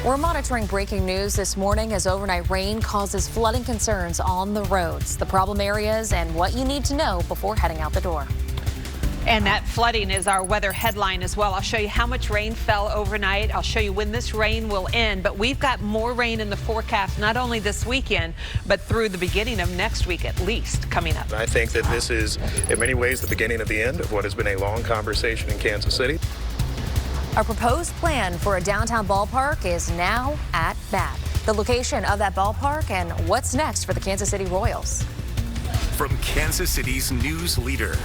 We're monitoring breaking news this morning as overnight rain causes flooding concerns on the roads, the problem areas, and what you need to know before heading out the door. And that flooding is our weather headline as well. I'll show you how much rain fell overnight. I'll show you when this rain will end. But we've got more rain in the forecast, not only this weekend, but through the beginning of next week at least coming up. I think that this is in many ways the beginning of the end of what has been a long conversation in Kansas City. A proposed plan for a downtown ballpark is now at bat. The location of that ballpark and what's next for the Kansas City Royals. From Kansas City's news leader,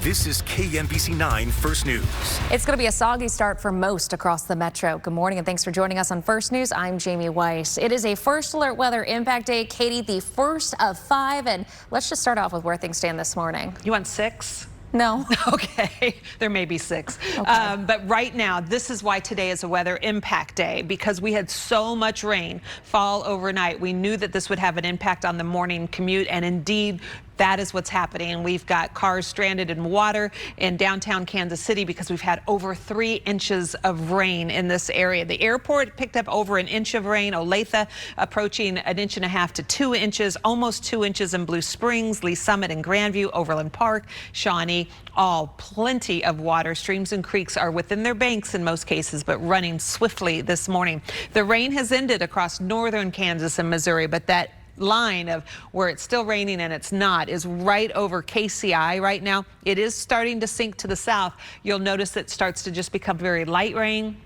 this is KMBC 9 First News. It's going to be a soggy start for most across the metro. Good morning and thanks for joining us on First News. I'm Jamie Weiss. It is a first alert weather impact day. Katie, the first of 5. And let's just start off with where things stand this morning. You want 6? No. Okay, there may be 6. Okay. But right now, this is why today is a weather impact day, because we had so much rain fall overnight. We knew that this would have an impact on the morning commute, and indeed, that is what's happening. We've got cars stranded in water in downtown Kansas City because we've had over 3 inches of rain in this area. The airport picked up over an inch of rain. Olathe approaching 1.5 inches to 2 inches, almost 2 inches in Blue Springs, Lee Summit and Grandview, Overland Park, Shawnee, all plenty of water. Streams and creeks are within their banks in most cases, but running swiftly this morning. The rain has ended across northern Kansas and Missouri, but that line of where it's still raining and it's not is right over KCI right now. It is starting to sink to the south. You'll notice it starts to just become very light rain,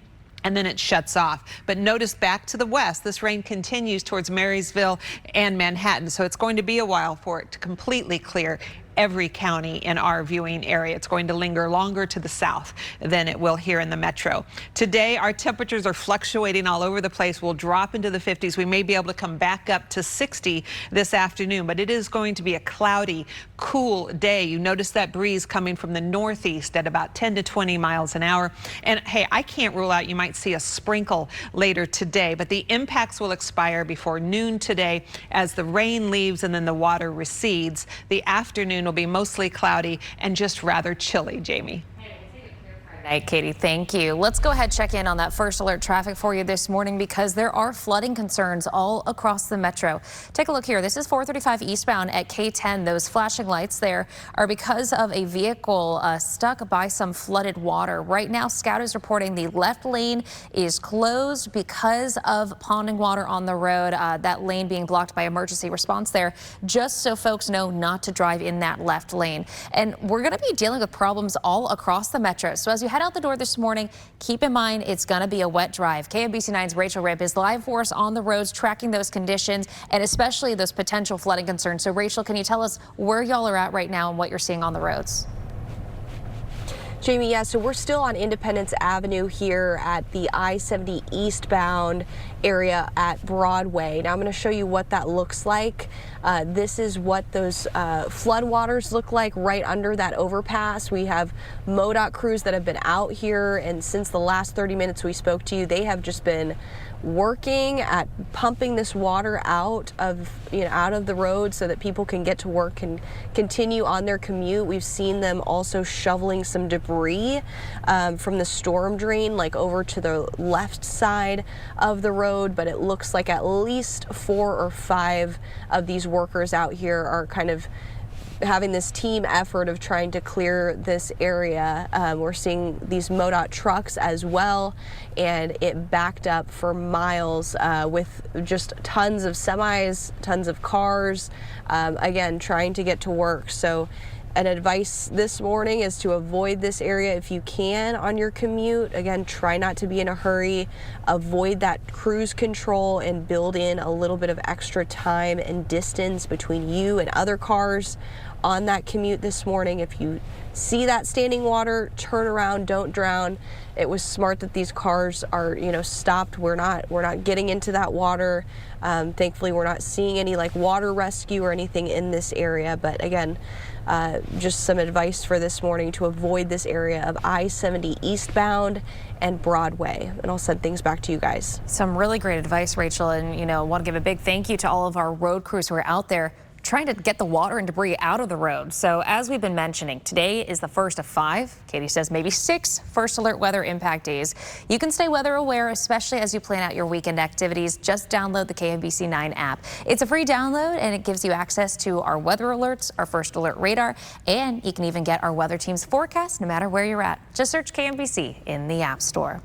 and then it shuts off. But notice back to the west, this rain continues towards Marysville and Manhattan, so it's going to be a while for it to completely clear every county in our viewing area. It's going to linger longer to the south than it will here in the metro. Today, our temperatures are fluctuating all over the place. We'll drop into the 50s. We may be able to come back up to 60 this afternoon, but it is going to be a cloudy, cool day. You notice that breeze coming from the northeast at about 10 to 20 miles an hour. And hey, I can't rule out you might see a sprinkle later today, but the impacts will expire before noon today as the rain leaves and then the water recedes. The afternoon will be mostly cloudy and just rather chilly, Jamie. Katie, thank you. Let's go ahead check in on that first alert traffic for you this morning because there are flooding concerns all across the metro. Take a look here. This is 435 eastbound at K10. Those flashing lights there are because of a vehicle stuck by some flooded water. Right now, Scout is reporting the left lane is closed because of ponding water on the road. That lane being blocked by emergency response there, just so folks know not to drive in that left lane. And we're going to be dealing with problems all across the metro. So as you head out the door this morning, keep in mind it's going to be a wet drive. KMBC 9's Rachel Ripp is live for us on the roads, tracking those conditions and especially those potential flooding concerns. So Rachel, can you tell us where y'all are at right now and what you're seeing on the roads? Jamie, yeah, so we're still on Independence Avenue here at the I-70 eastbound area at Broadway. Now I'm going to show you what that looks like. This is what those floodwaters look like right under that overpass. We have MoDOT crews that have been out here, and since the last 30 minutes we spoke to you, they have just been working at pumping this water out of the road so that people can get to work and continue on their commute. We've seen them also shoveling some debris from the storm drain, like over to the left side of the road, but it looks like at least 4 or 5 of these workers out here are kind of having this team effort of trying to clear this area. We're seeing these MoDOT trucks as well, and it backed up for miles with just tons of semis, tons of cars, again, trying to get to work. So an advice this morning is to avoid this area if you can on your commute. Again, try not to be in a hurry, avoid that cruise control, and build in a little bit of extra time and distance between you and other cars on that commute this morning. If you see that standing water, turn around, don't drown. It was smart that these cars are, stopped. We're not getting into that water. Thankfully, we're not seeing any like water rescue or anything in this area. But again, just some advice for this morning to avoid this area of I-70 eastbound and Broadway. And I'll send things back to you guys. Some really great advice, Rachel. And, I want to give a big thank you to all of our road crews who are out there trying to get the water and debris out of the road. So as we've been mentioning, today is the first of 5. Katie says maybe 6 first alert weather impact days. You can stay weather aware, especially as you plan out your weekend activities. Just download the KMBC 9 app. It's a free download and it gives you access to our weather alerts, our first alert radar, and you can even get our weather team's forecast no matter where you're at. Just search KMBC in the App Store.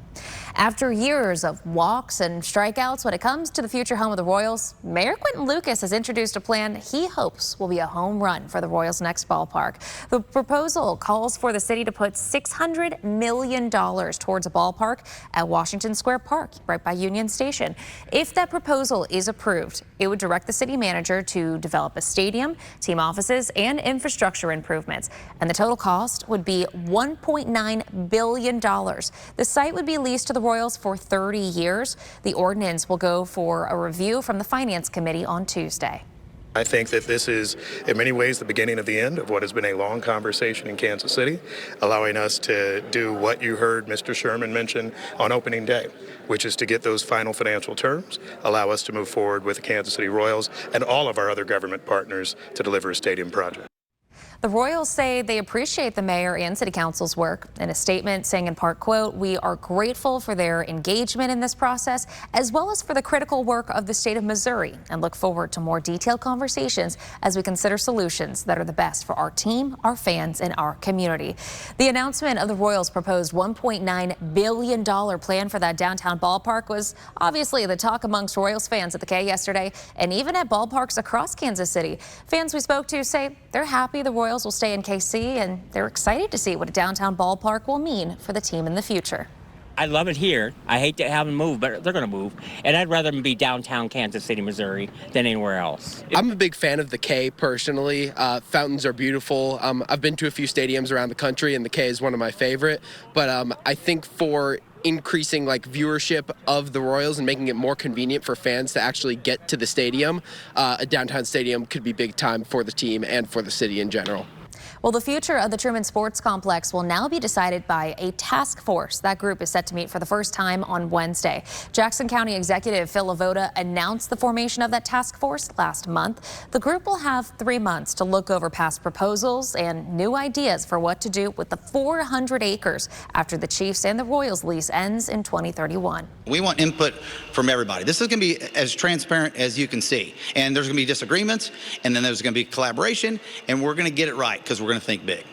After years of walks and strikeouts when it comes to the future home of the Royals, Mayor Quinton Lucas has introduced a plan he hopes will be a home run for the Royals' next ballpark. The proposal calls for the city to put $600 million towards a ballpark at Washington Square Park, right by Union Station. If that proposal is approved, it would direct the city manager to develop a stadium, team offices, and infrastructure improvements. And the total cost would be $1.9 billion. The site would be leased to the Royals for 30 years. The ordinance will go for a review from the Finance Committee on Tuesday. I think that this is, in many ways, the beginning of the end of what has been a long conversation in Kansas City, allowing us to do what you heard Mr. Sherman mention on opening day, which is to get those final financial terms, allow us to move forward with the Kansas City Royals and all of our other government partners to deliver a stadium project. The Royals say they appreciate the mayor and city council's work. In a statement saying in part, quote, "We are grateful for their engagement in this process, as well as for the critical work of the state of Missouri, and look forward to more detailed conversations as we consider solutions that are the best for our team, our fans, and our community." The announcement of the Royals' proposed $1.9 billion plan for that downtown ballpark was obviously the talk amongst Royals fans at the K yesterday, and even at ballparks across Kansas City. Fans we spoke to say they're happy the Royals will stay in KC, and they're excited to see what a downtown ballpark will mean for the team in the future. I love it here. I hate to have them move, but they're going to move. And I'd rather them be downtown Kansas City, Missouri than anywhere else. I'm a big fan of the K personally. Fountains are beautiful. I've been to a few stadiums around the country, and the K is one of my favorite. But I think for increasing viewership of the Royals and making it more convenient for fans to actually get to the stadium, a downtown stadium could be big time for the team and for the city in general. Well, the future of the Truman Sports Complex will now be decided by a task force. That group is set to meet for the first time on Wednesday. Jackson County Executive Phil Lavoda announced the formation of that task force last month. The group will have 3 months to look over past proposals and new ideas for what to do with the 400 acres after the Chiefs and the Royals lease ends in 2031. We want input from everybody. This is going to be as transparent as you can see. And there's going to be disagreements, and then there's going to be collaboration, and we're going to get it right because we're going to think big.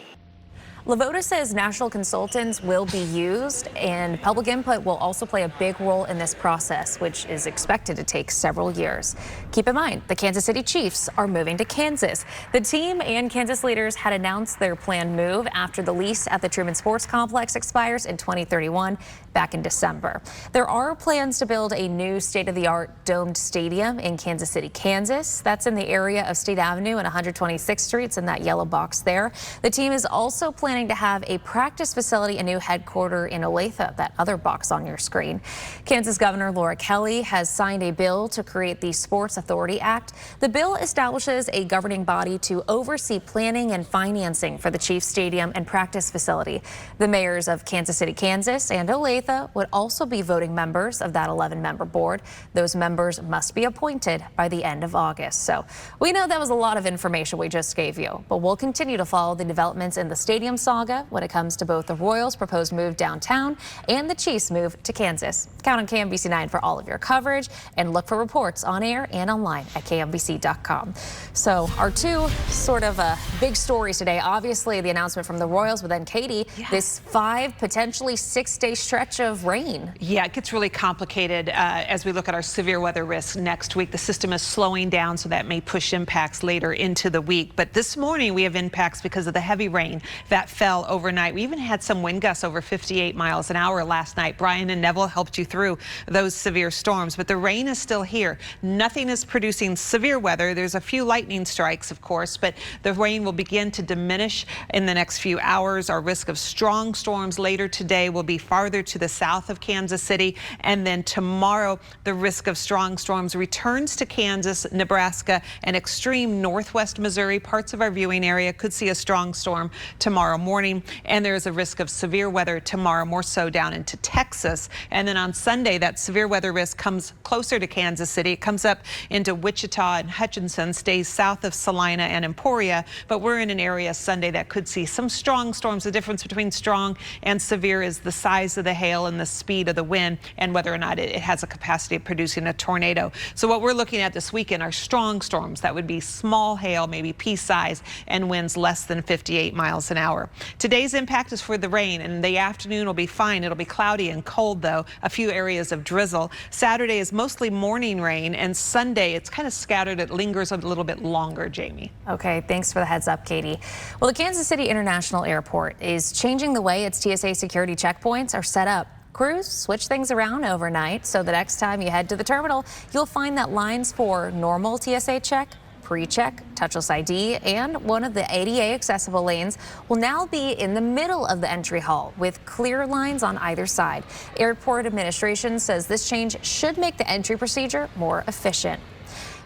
Lavoda says national consultants will be used, and public input will also play a big role in this process, which is expected to take several years. Keep in mind, the Kansas City Chiefs are moving to Kansas. The team and Kansas leaders had announced their planned move after the lease at the Truman Sports Complex expires in 2031 back in December. There are plans to build a new state-of-the-art domed stadium in Kansas City, Kansas. That's in the area of State Avenue and 126th Street. It's in that yellow box there. The team is also planning to have a practice facility, a new headquarters in Olathe, that other box on your screen. Kansas Governor Laura Kelly has signed a bill to create the Sports Authority Act. The bill establishes a governing body to oversee planning and financing for the Chiefs Stadium and practice facility. The mayors of Kansas City, Kansas and Olathe would also be voting members of that 11-member board. Those members must be appointed by the end of August. So we know that was a lot of information we just gave you, but we'll continue to follow the developments in the stadium saga when it comes to both the Royals' proposed move downtown and the Chiefs' move to Kansas. Count on KMBC 9 for all of your coverage, and look for reports on air and online at KMBC.com. So our two sort of big stories today, obviously the announcement from the Royals, but then Katie, this 5, potentially 6-day stretch of rain. Yeah, it gets really complicated as we look at our severe weather risks next week. The system is slowing down, so that may push impacts later into the week. But this morning we have impacts because of the heavy rain that fell overnight. We even had some wind gusts over 58 miles an hour last night. Brian and Neville helped you through those severe storms, but the rain is still here. Nothing is producing severe weather. There's a few lightning strikes, of course, but the rain will begin to diminish in the next few hours. Our risk of strong storms later today will be farther to to the south of Kansas City. And then tomorrow, the risk of strong storms returns to Kansas, Nebraska, and extreme northwest Missouri. Parts of our viewing area could see a strong storm tomorrow morning. And there is a risk of severe weather tomorrow, more so down into Texas. And then on Sunday, that severe weather risk comes closer to Kansas City. It comes up into Wichita and Hutchinson, stays south of Salina and Emporia. But we're in an area Sunday that could see some strong storms. The difference between strong and severe is the size of the hail and the speed of the wind and whether or not it has a capacity of producing a tornado. So what we're looking at this weekend are strong storms that would be small hail, maybe pea size, and winds less than 58 miles an hour. Today's impact is for the rain, and the afternoon will be fine. It'll be cloudy and cold, though, a few areas of drizzle. Saturday is mostly morning rain, and Sunday it's kind of scattered. It lingers a little bit longer, Jamie. Okay, thanks for the heads up, Katie. Well, the Kansas City International Airport is changing the way its TSA security checkpoints are set up. Crews switch things around overnight, so the next time you head to the terminal, you'll find that lines for normal TSA check, pre-check, touchless ID, and one of the ADA accessible lanes will now be in the middle of the entry hall with clear lines on either side. Airport administration says this change should make the entry procedure more efficient.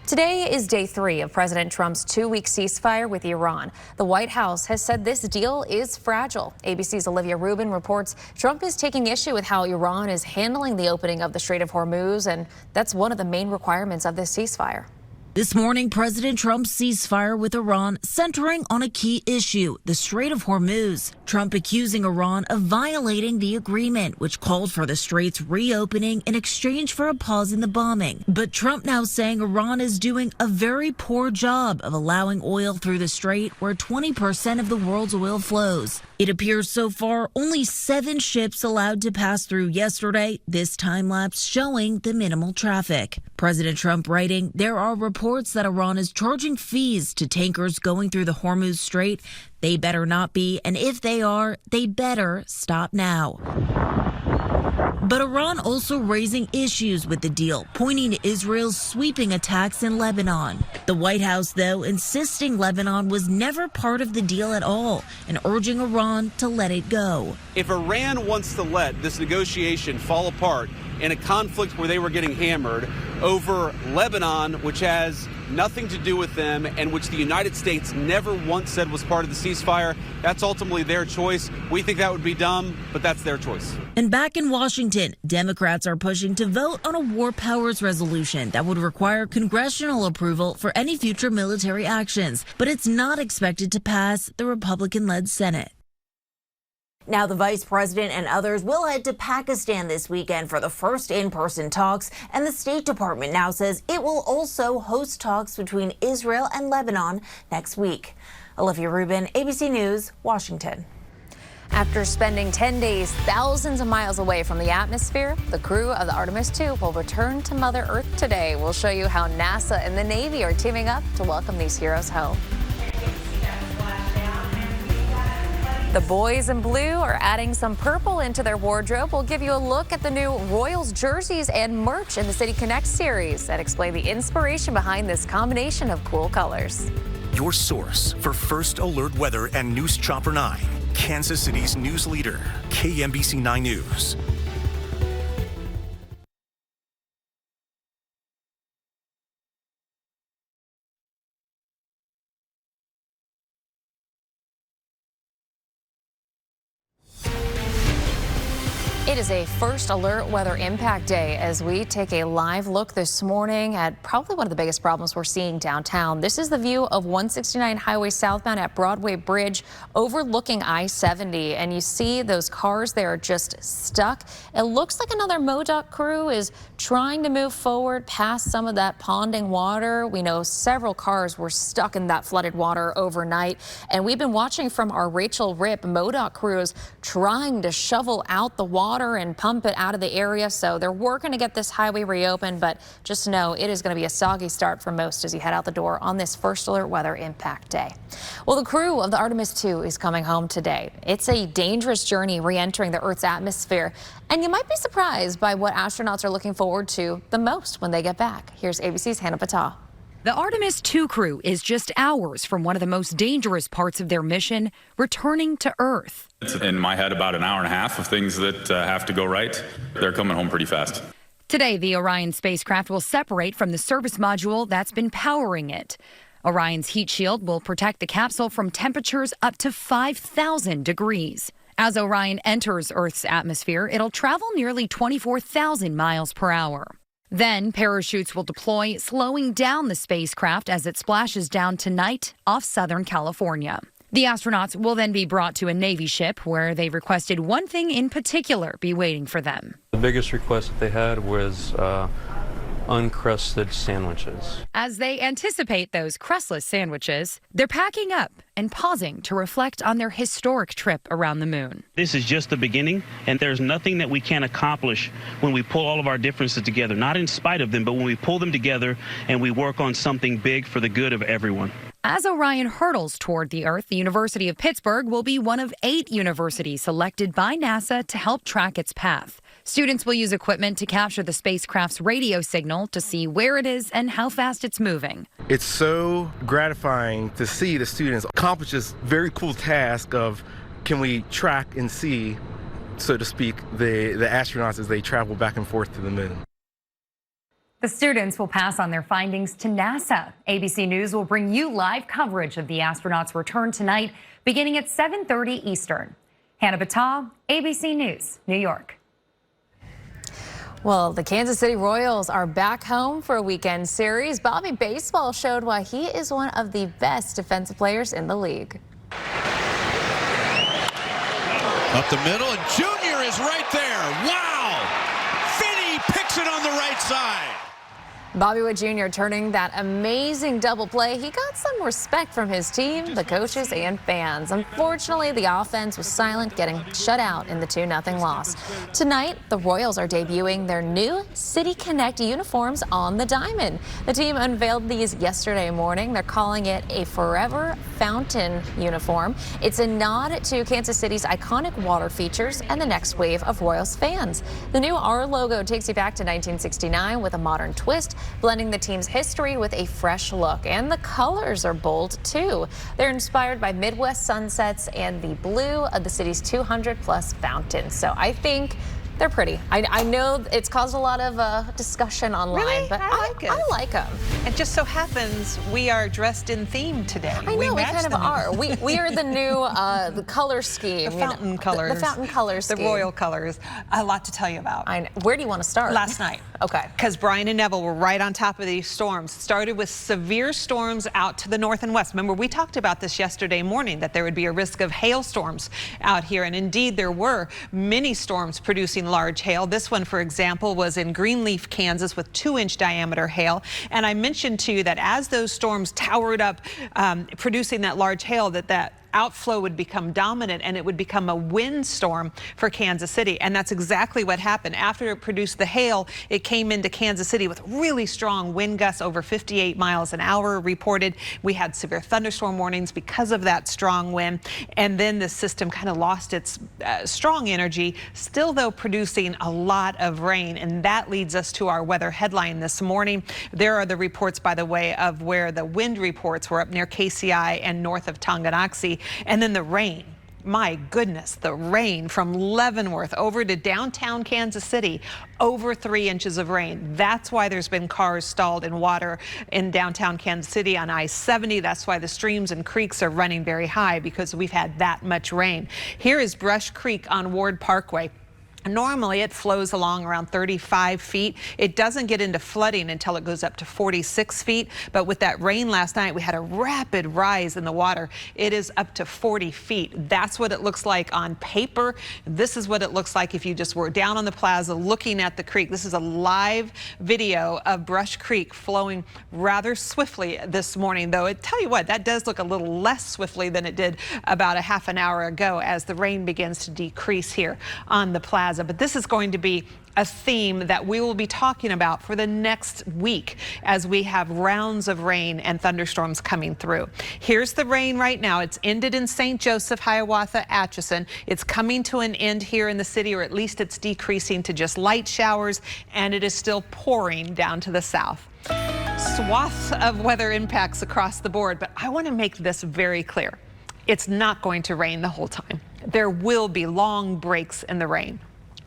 Today is day 3 of President Trump's 2-week ceasefire with Iran. The White House has said this deal is fragile. ABC's Olivia Rubin reports Trump is taking issue with how Iran is handling the opening of the Strait of Hormuz, and that's one of the main requirements of this ceasefire. This morning, President Trump's ceasefire with Iran centering on a key issue, the Strait of Hormuz. Trump accusing Iran of violating the agreement, which called for the strait's reopening in exchange for a pause in the bombing. But Trump now saying Iran is doing a very poor job of allowing oil through the strait where 20% of the world's oil flows. It appears so far only 7 ships allowed to pass through yesterday, this time lapse showing the minimal traffic. President Trump writing, there are reports that Iran is charging fees to tankers going through the Hormuz Strait. They better not be, and if they are, they better stop now. But Iran also raising issues with the deal, pointing to Israel's sweeping attacks in Lebanon. The White House, though, insisting Lebanon was never part of the deal at all and urging Iran to let it go. If Iran wants to let this negotiation fall apart in a conflict where they were getting hammered over Lebanon, which has nothing to do with them and which the United States never once said was part of the ceasefire, that's ultimately their choice. We think that would be dumb, but that's their choice. And back in Washington, Democrats are pushing to vote on a war powers resolution that would require congressional approval for any future military actions, but it's not expected to pass the Republican-led Senate. Now, the vice president and others will head to Pakistan this weekend for the first in-person talks, and the State Department now says it will also host talks between Israel and Lebanon next week. Olivia Rubin, ABC News, Washington. After spending 10 days thousands of miles away from the atmosphere, the crew of the Artemis II will return to Mother Earth today. We'll show you how NASA and the Navy are teaming up to welcome these heroes home. The boys in blue are adding some purple into their wardrobe. We'll give you a look at the new Royals jerseys and merch in the City Connect series that explain the inspiration behind this combination of cool colors. Your source for first alert weather and News Chopper 9, Kansas City's news leader, KMBC 9 News. It is a first alert weather impact day as we take a live look this morning at probably one of the biggest problems we're seeing downtown. This is the view of 169 Highway southbound at Broadway Bridge overlooking I-70, and you see those cars there just stuck. It looks like another MoDOT crew is trying to move forward past some of that ponding water. We know several cars were stuck in that flooded water overnight, and we've been watching from our Rachel Ripp MoDOT crews trying to shovel out the water and pump it out of the area. So they're working to get this highway reopened, but just know it is going to be a soggy start for most as you head out the door on this first alert weather impact day. Well, the crew of the Artemis II is coming home today. It's a dangerous journey re-entering the Earth's atmosphere, and you might be surprised by what astronauts are looking forward to the most when they get back. Here's ABC's Hannah Patah. The Artemis II crew is just hours from one of the most dangerous parts of their mission, returning to Earth. It's in my head about an hour and a half of things that have to go right. They're coming home pretty fast. Today, the Orion spacecraft will separate from the service module that's been powering it. Orion's heat shield will protect the capsule from temperatures up to 5,000 degrees. As Orion enters Earth's atmosphere, it'll travel nearly 24,000 miles per hour. Then parachutes will deploy, slowing down the spacecraft as it splashes down tonight off Southern California. The astronauts will then be brought to a Navy ship where they requested one thing in particular be waiting for them. The biggest request that they had was uncrusted sandwiches. As they anticipate those crustless sandwiches, they're packing up and pausing to reflect on their historic trip around the moon. This is just the beginning, and there's nothing that we can't accomplish when we pull all of our differences together, not in spite of them, but when we pull them together and we work on something big for the good of everyone. As Orion hurtles toward the Earth, the University of Pittsburgh will be one of 8 universities selected by NASA to help track its path. Students will use equipment to capture the spacecraft's radio signal to see where it is and how fast it's moving. It's so gratifying to see the students accomplish this very cool task of, can we track and see, so to speak, the astronauts as they travel back and forth to the moon. The students will pass on their findings to NASA. ABC News will bring you live coverage of the astronauts' return tonight, beginning at 7:30 Eastern. Hannah Battah, ABC News, New York. Well, the Kansas City Royals are back home for a weekend series. Bobby Baseball showed why he is one of the best defensive players in the league. Up the middle, and Junior is right there. Wow! Finney picks it on the right side. Bobby Witt Jr. turning that amazing double play. He got some respect from his team, the coaches, and fans. Unfortunately, the offense was silent, getting shut out in the 2-0 loss. Tonight, the Royals are debuting their new City Connect uniforms on the diamond. The team unveiled these yesterday morning. They're calling it a Forever Fountain uniform. It's a nod to Kansas City's iconic water features and the next wave of Royals fans. The new R logo takes you back to 1969 with a modern twist, blending the team's history with a fresh look. And the colors are bold, too. They're inspired by Midwest sunsets and the blue of the city's 200-plus fountains. So I think they're pretty. I know it's caused a lot of discussion online, really? But I like them. It just so happens we are dressed in theme today. I know, we kind of are. We are the new the color scheme. The fountain colors. The fountain colors The scheme. royal colors. A lot to tell you about. Where do you want to start? Last night. Okay. Because Brian and Neville were right on top of these storms. Started with severe storms out to the north and west. Remember, we talked about this yesterday morning, that there would be a risk of hailstorms out here. And indeed, there were many storms producing large hail. This one, for example, was in Greenleaf, Kansas, with 2-inch diameter hail. And I mentioned to you that as those storms towered up, producing that large hail, that outflow would become dominant and it would become a windstorm for Kansas City. And that's exactly what happened. After it produced the hail, it came into Kansas City with really strong wind gusts, over 58 miles an hour reported. We had severe thunderstorm warnings because of that strong wind. And then the system kind of lost its strong energy, still though producing a lot of rain. And that leads us to our weather headline this morning. There are the reports, by the way, of where the wind reports were up near KCI and north of Tonganoxie. And then the rain. My goodness, the rain from Leavenworth over to downtown Kansas City, over 3 inches of rain. That's why there's been cars stalled in water in downtown Kansas City on I-70. That's why the streams and creeks are running very high, because we've had that much rain. Here is Brush Creek on Ward Parkway. Normally it flows along around 35 feet. It doesn't get into flooding until it goes up to 46 feet. But with that rain last night, we had a rapid rise in the water. It is up to 40 feet. That's what it looks like on paper. This is what it looks like if you just were down on the plaza looking at the creek. This is a live video of Brush Creek flowing rather swiftly this morning, though. I tell you what, that does look a little less swiftly than it did about a half an hour ago as the rain begins to decrease here on the plaza. But this is going to be a theme that we will be talking about for the next week as we have rounds of rain and thunderstorms coming through. Here's the rain right now. It's ended in St. Joseph, Hiawatha, Atchison. It's coming to an end here in the city, or at least it's decreasing to just light showers, and it is still pouring down to the south. swath of weather impacts across the board, but I want to make this very clear. It's not going to rain the whole time. There will be long breaks in the rain.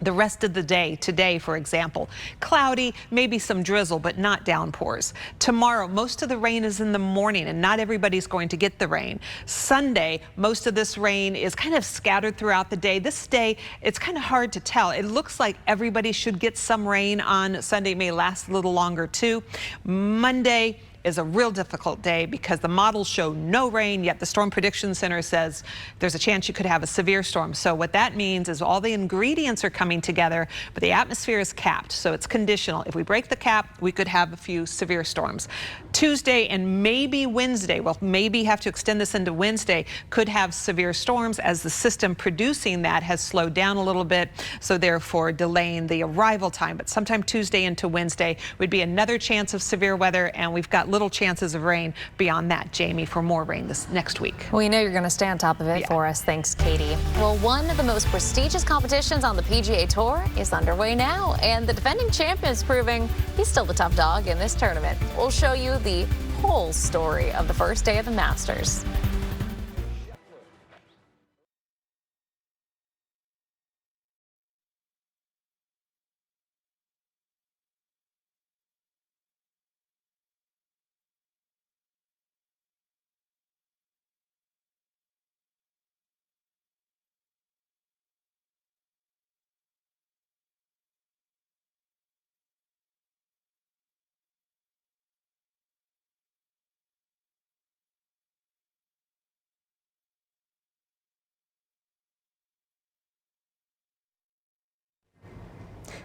The rest of the day, today, for example, cloudy, maybe some drizzle, but not downpours. Tomorrow, most of the rain is in the morning, and not everybody's going to get the rain. Sunday, most of this rain is kind of scattered throughout the day. This day, it's kind of hard to tell. It looks like everybody should get some rain on Sunday. It may last a little longer, too. Monday is a real difficult day because the models show no rain, yet the Storm Prediction Center says there's a chance you could have a severe storm. So what that means is all the ingredients are coming together, but the atmosphere is capped, so it's conditional. If we break the cap, we could have a few severe storms. Tuesday and maybe Wednesday, well, maybe have to extend this into Wednesday, could have severe storms as the system producing that has slowed down a little bit, so therefore delaying the arrival time. But sometime Tuesday into Wednesday would be another chance of severe weather, and we've got little chances of rain beyond that, Jamie, for more rain this next week. We know you're going to stay on top of it for us. Thanks, Katie. Well, one of the most prestigious competitions on the PGA Tour is underway now, and the defending champion is proving he's still the top dog in this tournament. We'll show you the whole story of the first day of the Masters.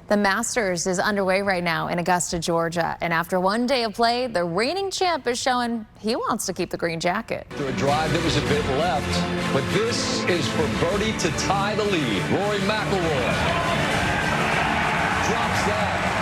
The Masters is underway right now in Augusta, Georgia. And after one day of play, the reigning champ is showing he wants to keep the green jacket. Through a drive that was a bit left, but this is for birdie to tie the lead. Rory McIlroy drops that.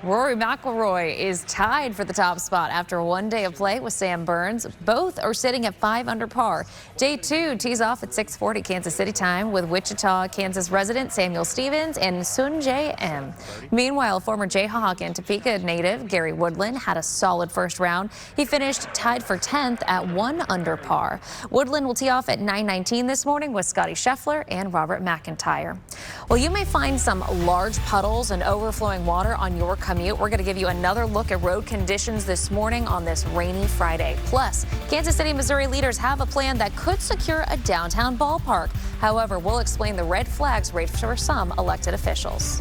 Rory McIlroy is tied for the top spot after one day of play with Sam Burns. Both are sitting at 5 under par. Day 2 tees off at 6:40 Kansas City time with Wichita, Kansas resident Samuel Stevens and Sungjae Im. Meanwhile, former Jayhawk and Topeka native Gary Woodland had a solid first round. He finished tied for 10th at 1 under par. Woodland will tee off at 9:19 this morning with Scotty Scheffler and Robert McIntyre. Well, you may find some large puddles and overflowing water on your commute. We're going to give you another look at road conditions this morning on this rainy Friday. Plus, Kansas City, Missouri leaders have a plan that could secure a downtown ballpark. However, we'll explain the red flags raised for some elected officials.